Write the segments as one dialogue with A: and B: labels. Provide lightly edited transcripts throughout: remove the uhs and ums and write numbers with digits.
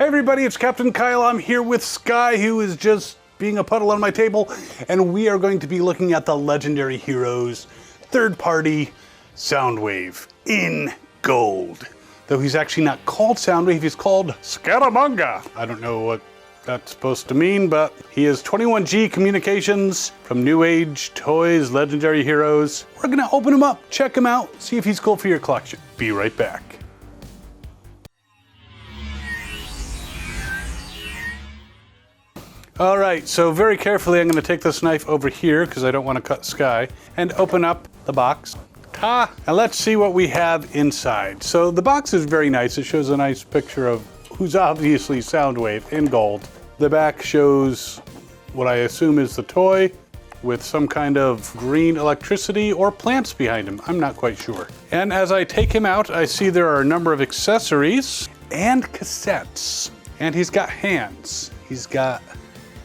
A: Hey everybody, it's Captain Kyle. I'm here with Sky, who is just being a puddle on my table, and we are going to be looking at the Legendary Heroes third-party Soundwave in gold. Though he's actually not called Soundwave, he's called Scaramanga. I don't know what that's supposed to mean, but he is 21G Communications from Newage Toys, Legendary Heroes. We're gonna open him up, check him out, see if he's cool for your collection. Be right back. All right, so very carefully I'm gonna take this knife over here because I don't want to cut Sky and open up the box. And let's see what we have inside. So the box is very nice. It shows a nice picture of who's obviously Soundwave in gold. The back shows what I assume is the toy with some kind of green electricity or plants behind him. I'm not quite sure. And as I take him out, I see there are a number of accessories and cassettes. And he's got hands. He's got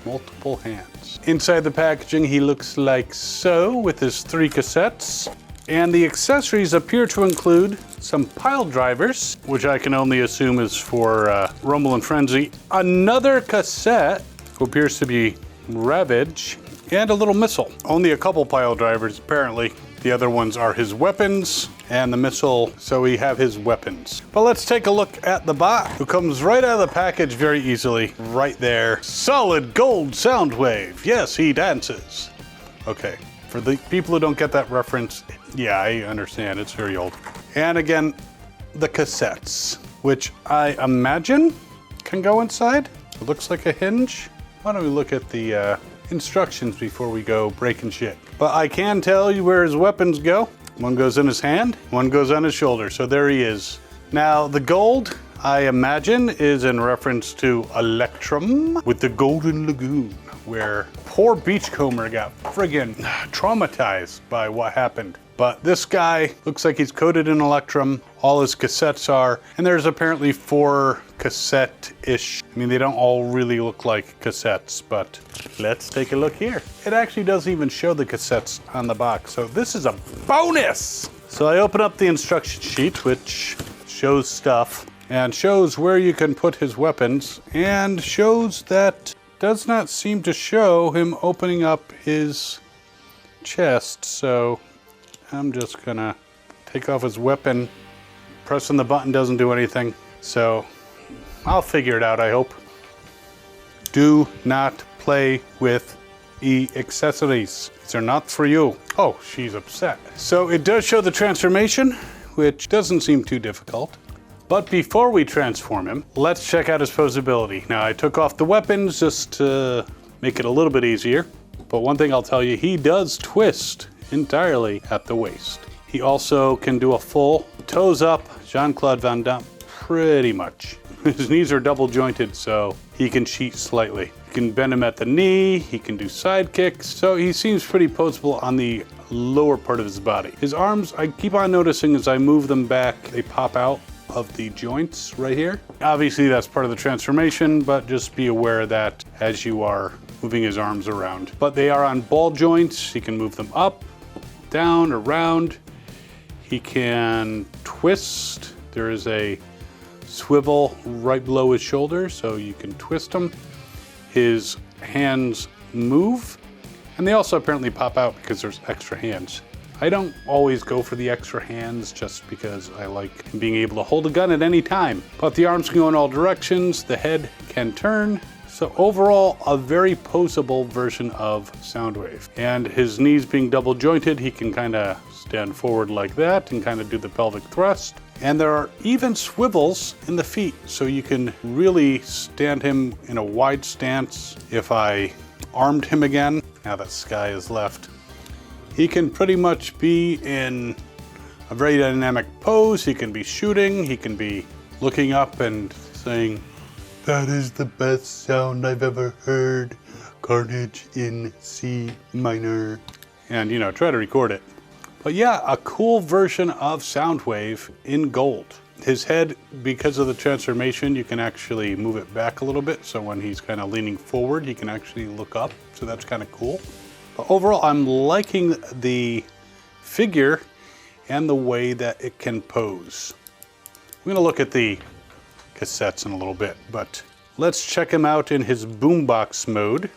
A: multiple hands. Inside the packaging, he looks like so with his 3 cassettes. And the accessories appear to include some pile drivers, which I can only assume is for Rumble and Frenzy, another cassette, who appears to be Ravage, and a little missile. Only a couple pile drivers, apparently. The other ones are his weapons, and the missile, so we have his weapons. But let's take a look at the bot, who comes right out of the package very easily. Right there. Solid gold Soundwave. Yes, he dances. Okay. For the people who don't get that reference, yeah, I understand, it's very old. And again, the cassettes, which I imagine can go inside. It looks like a hinge. Why don't we look at the instructions before we go breaking shit. But I can tell you where his weapons go. One goes in his hand, one goes on his shoulder, so there he is. Now, the gold, I imagine, is in reference to Electrum with the Golden Lagoon, where poor Beachcomber got friggin' traumatized by what happened. But this guy looks like he's coated in Electrum. All his cassettes are, and there's apparently 4 cassette-ish. I mean, they don't all really look like cassettes, but let's take a look here. It actually doesn't even show the cassettes on the box, so this is a bonus! So I open up the instruction sheet, which shows stuff, and shows where you can put his weapons, and shows that does not seem to show him opening up his chest, so I'm just gonna take off his weapon. Pressing the button doesn't do anything, so I'll figure it out, I hope. Do not play with accessories. These are not for you. Oh, she's upset. So it does show the transformation, which doesn't seem too difficult. But before we transform him, let's check out his posability. Now, I took off the weapons just to make it a little bit easier. But one thing I'll tell you, he does twist entirely at the waist. He also can do a full toes up, Jean-Claude Van Damme, pretty much. His knees are double jointed, so he can cheat slightly. You can bend him at the knee, he can do side kicks, so he seems pretty posable on the lower part of his body. His arms, I keep on noticing as I move them back, they pop out of the joints right here. Obviously that's part of the transformation, but just be aware of that as you are moving his arms around. But they are on ball joints. He can move them up, down, around. He can twist. There is a swivel right below his shoulder, so you can twist him. His hands move, and they also apparently pop out because there's extra hands. I don't always go for the extra hands just because I like being able to hold a gun at any time. But the arms can go in all directions, the head can turn. So overall, a very posable version of Soundwave. And his knees being double jointed, he can kind of stand forward like that and kind of do the pelvic thrust. And there are even swivels in the feet, so you can really stand him in a wide stance. If I armed him again, now that Sky is left, he can pretty much be in a very dynamic pose. He can be shooting, he can be looking up and saying, "That is the best sound I've ever heard, Carnage in C minor." And, you know, try to record it. But yeah, a cool version of Soundwave in gold. His head, because of the transformation, you can actually move it back a little bit. So when he's kind of leaning forward, he can actually look up. So that's kind of cool. But overall, I'm liking the figure and the way that it can pose. I'm gonna look at the cassettes in a little bit, but let's check him out in his Boombox mode.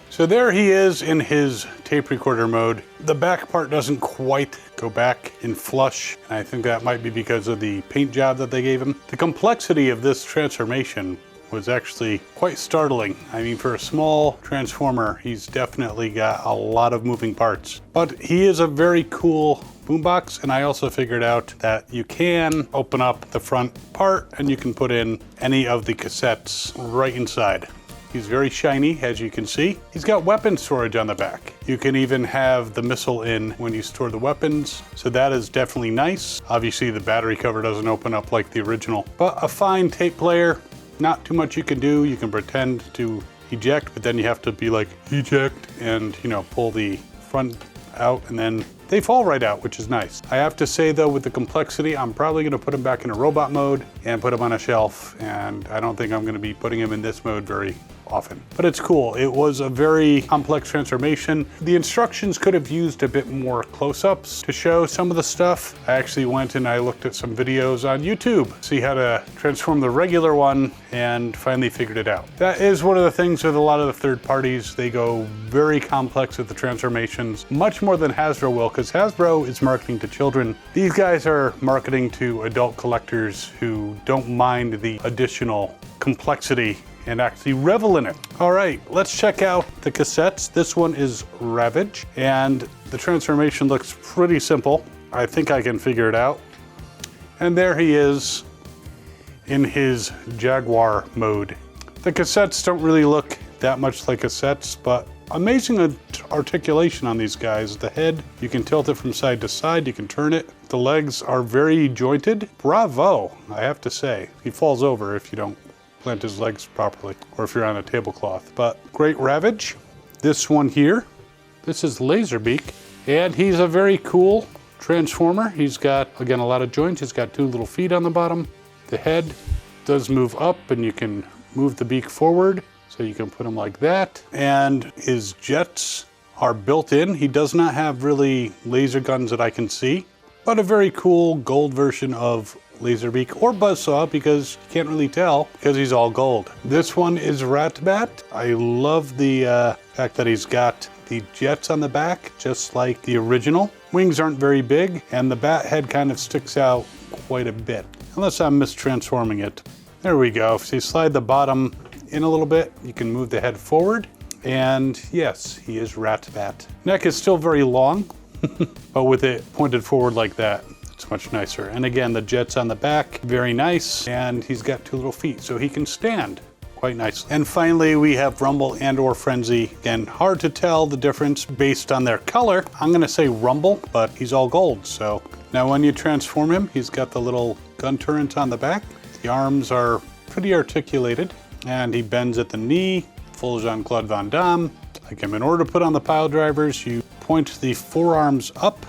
A: So there he is in his tape recorder mode. The back part doesn't quite go back in flush, and I think that might be because of the paint job that they gave him. The complexity of this transformation was actually quite startling. I mean, for a small transformer, he's definitely got a lot of moving parts. But he is a very cool Boombox, and I also figured out that you can open up the front part and you can put in any of the cassettes right inside. He's very shiny, as you can see. He's got weapon storage on the back. You can even have the missile in when you store the weapons, so that is definitely nice. Obviously, the battery cover doesn't open up like the original, but a fine tape player. Not too much you can do. You can pretend to eject, but then you have to be like, eject, and pull the front out, and then they fall right out, which is nice. I have to say though, with the complexity, I'm probably gonna put him back in a robot mode and put him on a shelf, and I don't think I'm gonna be putting him in this mode very often. But it's cool. It was a very complex transformation. The instructions could have used a bit more close-ups to show some of the stuff. I actually went and I looked at some videos on YouTube, see how to transform the regular one, and finally figured it out. That is one of the things with a lot of the third parties. They go very complex with the transformations, much more than Hasbro will, because Hasbro is marketing to children. These guys are marketing to adult collectors who don't mind the additional complexity and actually revel in it. All right, let's check out the cassettes. This one is Ravage, and the transformation looks pretty simple. I think I can figure it out. And there he is in his Jaguar mode. The cassettes don't really look that much like cassettes, but amazing articulation on these guys. The head, you can tilt it from side to side, you can turn it. The legs are very jointed. Bravo, I have to say. He falls over if you don't plant his legs properly, or if you're on a tablecloth. But great Ravage. This one here, this is Laserbeak, and he's a very cool transformer. He's got, again, a lot of joints. He's got 2 little feet on the bottom. The head does move up, and you can move the beak forward, so you can put him like that. And his jets are built in. He does not have really laser guns that I can see, but a very cool gold version of Laserbeak, or Buzzsaw, because you can't really tell because he's all gold. This one is Ratbat. I love the fact that he's got the jets on the back, just like the original. Wings aren't very big, and the bat head kind of sticks out quite a bit, unless I'm mistransforming it. There we go. If you slide the bottom in a little bit, you can move the head forward, and yes, he is Ratbat. Neck is still very long, but with it pointed forward like that, it's much nicer. And again, the jets on the back, very nice. And he's got 2 little feet, so he can stand quite nicely. And finally, we have Rumble and or Frenzy. Again, hard to tell the difference based on their color. I'm gonna say Rumble, but he's all gold. So now when you transform him, he's got the little gun turrets on the back. The arms are pretty articulated, and he bends at the knee, full Jean-Claude Van Damme. Like him, in order to put on the pile drivers, you point the forearms up,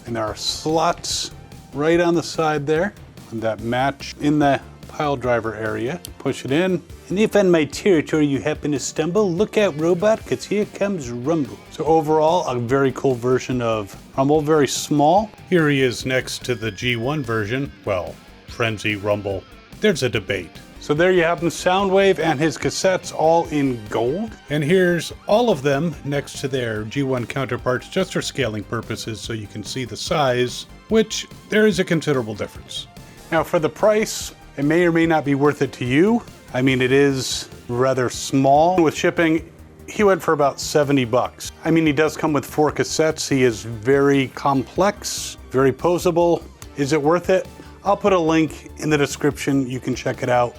A: and there are slots right on the side there that match in the pile driver area. Push it in. And if on my territory you happen to stumble, look out, robot, because here comes Rumble. So overall, a very cool version of Rumble, very small. Here he is next to the G1 version. Well, Frenzy, Rumble, there's a debate. So there you have them, Soundwave and his cassettes, all in gold. And here's all of them next to their G1 counterparts, just for scaling purposes, so you can see the size, which there is a considerable difference. Now for the price, it may or may not be worth it to you. I mean, it is rather small. With shipping, he went for about 70 bucks. I mean, he does come with 4 cassettes. He is very complex, very posable. Is it worth it? I'll put a link in the description. You can check it out.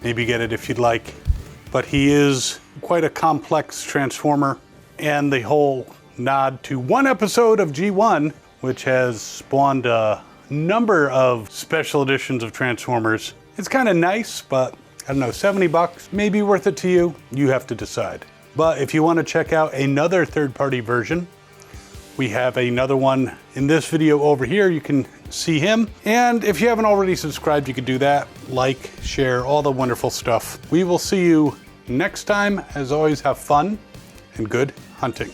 A: Maybe get it if you'd like. But he is quite a complex transformer, and the whole nod to one episode of G1, which has spawned a number of special editions of Transformers. It's kind of nice, but I don't know, 70 bucks, maybe worth it to you. You have to decide. But if you want to check out another third-party version, we have another one in this video over here. You can see him. And if you haven't already subscribed, you can do that. Like, share, all the wonderful stuff. We will see you next time. As always, have fun and good hunting.